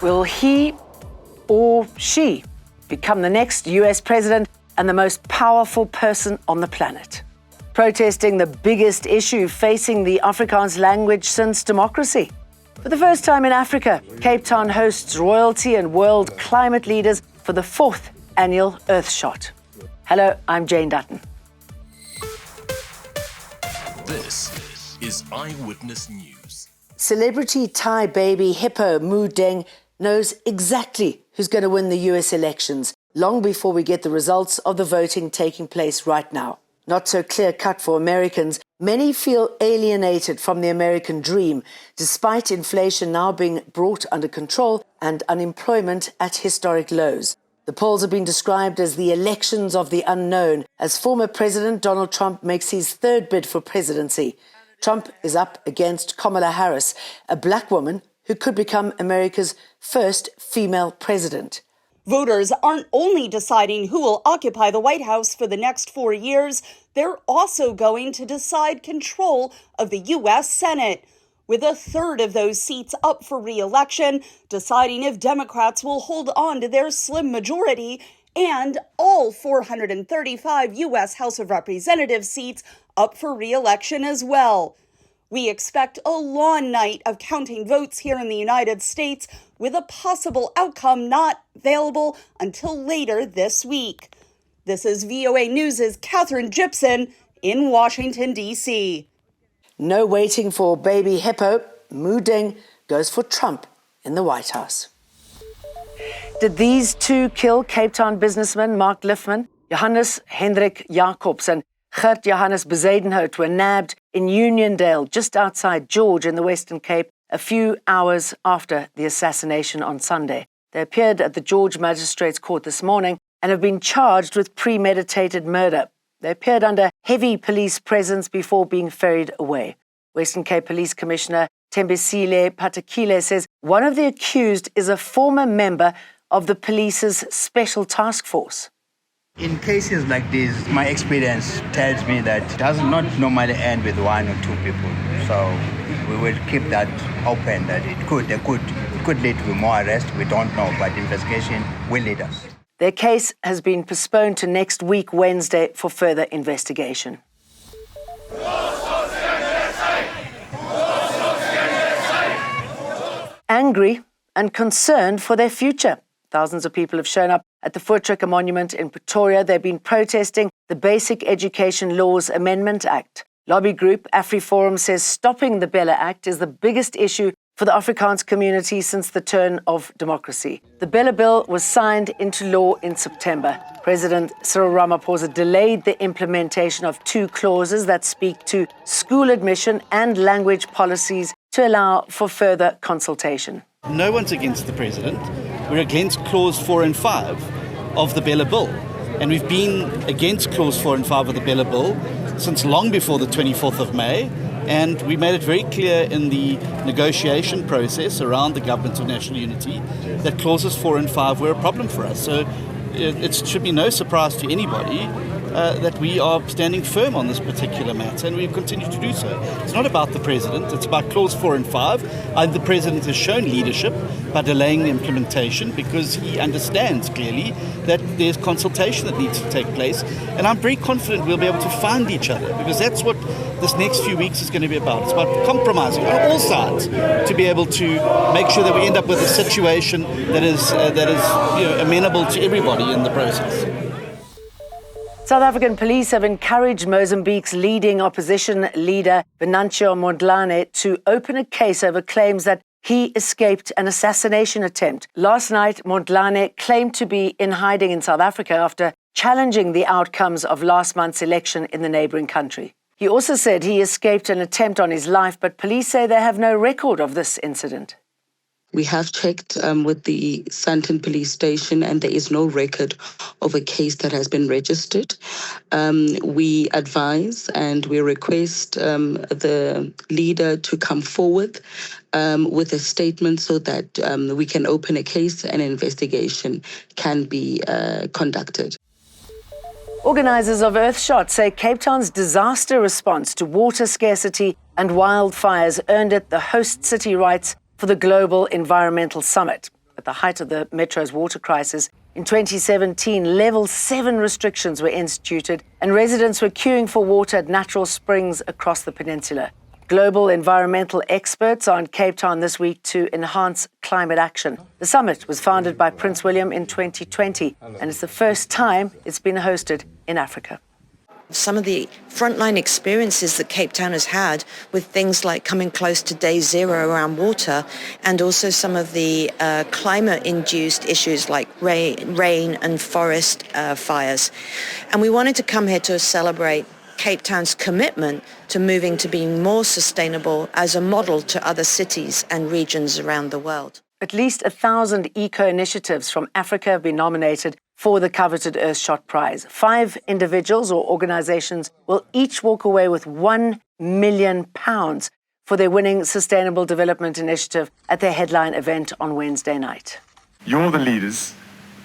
Will he or she become the next US president and the most powerful person on the planet? Protesting the biggest issue facing the Afrikaans language since democracy. For the first time in Africa, Cape Town hosts royalty and world climate leaders for the 4th annual Earthshot. Hello, I'm Jane Dutton. This is Eyewitness News. Celebrity Thai baby hippo Mu Deng knows exactly who's going to win the US elections long before we get the results of the voting taking place right now. Not so clear-cut for Americans. Many feel alienated from the American dream, despite inflation now being brought under control and unemployment at historic lows. The polls have been described as the elections of the unknown, as former President Donald Trump makes his third bid for presidency. Trump is up against Kamala Harris, a black woman who could become America's first female president. Voters aren't only deciding who will occupy the White House for the next 4 years, they're also going to decide control of the U.S. Senate, with a third of those seats up for re-election, deciding if Democrats will hold on to their slim majority, and all 435 U.S. House of Representatives seats up for re-election as well. We expect a long night of counting votes here in the United States, with a possible outcome not available until later this week. This is VOA News' Catherine Gibson in Washington, D.C. No waiting for baby hippo. Mu Deng goes for Trump in the White House. Did these two kill Cape Town businessman Mark Lifman? Johannes Hendrik Jacobs and Gert Johannes Bezuidenhout were nabbed in Uniondale, just outside George in the Western Cape, a few hours after the assassination on Sunday. They appeared at the George Magistrates Court this morning and have been charged with premeditated murder. They appeared under heavy police presence before being ferried away. Western Cape Police Commissioner Tembisile Patakile says one of the accused is a former member of the police's special task force. In cases like this, my experience tells me that it does not normally end with one or two people. So we will keep that open, that it could lead to more arrests. We don't know, but the investigation will lead us. Their case has been postponed to next week, Wednesday, for further investigation. Angry and concerned for their future. Thousands of people have shown up at the Voortrekker Monument in Pretoria. They've been protesting the Basic Education Laws Amendment Act. Lobby group AfriForum says stopping the BELA Act is the biggest issue for the Afrikaans community since the turn of democracy. The BELA Bill was signed into law in September. President Cyril Ramaphosa delayed the implementation of two clauses that speak to school admission and language policies to allow for further consultation. No one's against the president. We're against Clause 4 and 5 of the BELA Bill. And we've been against Clause 4 and 5 of the BELA Bill since long before the 24th of May. And we made it very clear in the negotiation process around the Government of National Unity that Clauses 4 and 5 were a problem for us. So it should be no surprise to anybody that we are standing firm on this particular matter, and we continue to do so. It's not about the president, it's about Clause 4 and 5. And the president has shown leadership by delaying the implementation because he understands clearly that there's consultation that needs to take place. And I'm very confident we'll be able to find each other, because that's what this next few weeks is going to be about. It's about compromising on all sides to be able to make sure that we end up with a situation that is amenable to everybody in the process. South African police have encouraged Mozambique's leading opposition leader, Venancio Mondlane, to open a case over claims that he escaped an assassination attempt. Last night, Mondlane claimed to be in hiding in South Africa after challenging the outcomes of last month's election in the neighbouring country. He also said he escaped an attempt on his life, but police say they have no record of this incident. We have checked with the Sandton police station, and there is no record of a case that has been registered. We advise and we request the leader to come forward with a statement so that we can open a case and an investigation can be conducted. Organisers of Earthshot say Cape Town's disaster response to water scarcity And wildfires earned it the host city rights for the Global Environmental Summit. At the height of the metro's water crisis, in 2017, Level 7 restrictions were instituted and residents were queuing for water at natural springs across the peninsula. Global environmental experts are in Cape Town this week to enhance climate action. The summit was founded by Prince William in 2020, and it's the first time it's been hosted in Africa. Some of the frontline experiences that Cape Town has had with things like coming close to day zero around water, and also some of the climate-induced issues like rain and forest fires. And we wanted to come here to celebrate Cape Town's commitment to moving to being more sustainable as a model to other cities and regions around the world. At least 1,000 eco-initiatives from Africa have been nominated for the coveted Earthshot Prize. 5 individuals or organizations will each walk away with £1 million for their winning Sustainable Development Initiative at their headline event on Wednesday night. You're the leaders.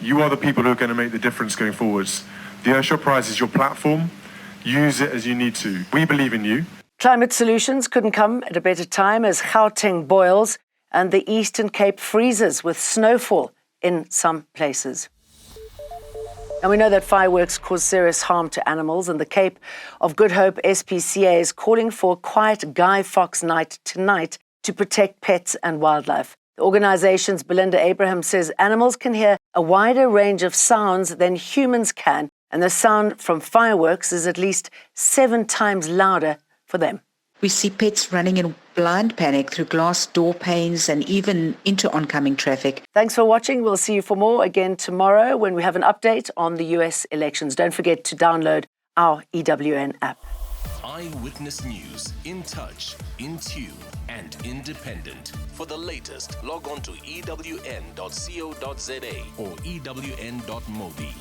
You are the people who are going to make the difference going forwards. The Earthshot Prize is your platform. Use it as you need to. We believe in you. Climate solutions couldn't come at a better time as Gauteng boils and the Eastern Cape freezes with snowfall in some places. And we know that fireworks cause serious harm to animals, and the Cape of Good Hope SPCA is calling for a quiet Guy Fawkes night tonight to protect pets and wildlife. The organization's Belinda Abraham says animals can hear a wider range of sounds than humans can, and the sound from fireworks is at least 7 times louder for them. We see pets running in blind panic through glass door panes and even into oncoming traffic. Thanks for watching. We'll see you for more again tomorrow when we have an update on the US elections. Don't forget to download our EWN app. Eyewitness News, in touch, in tune, and independent. For the latest, log on to ewn.co.za or ewn.mobi.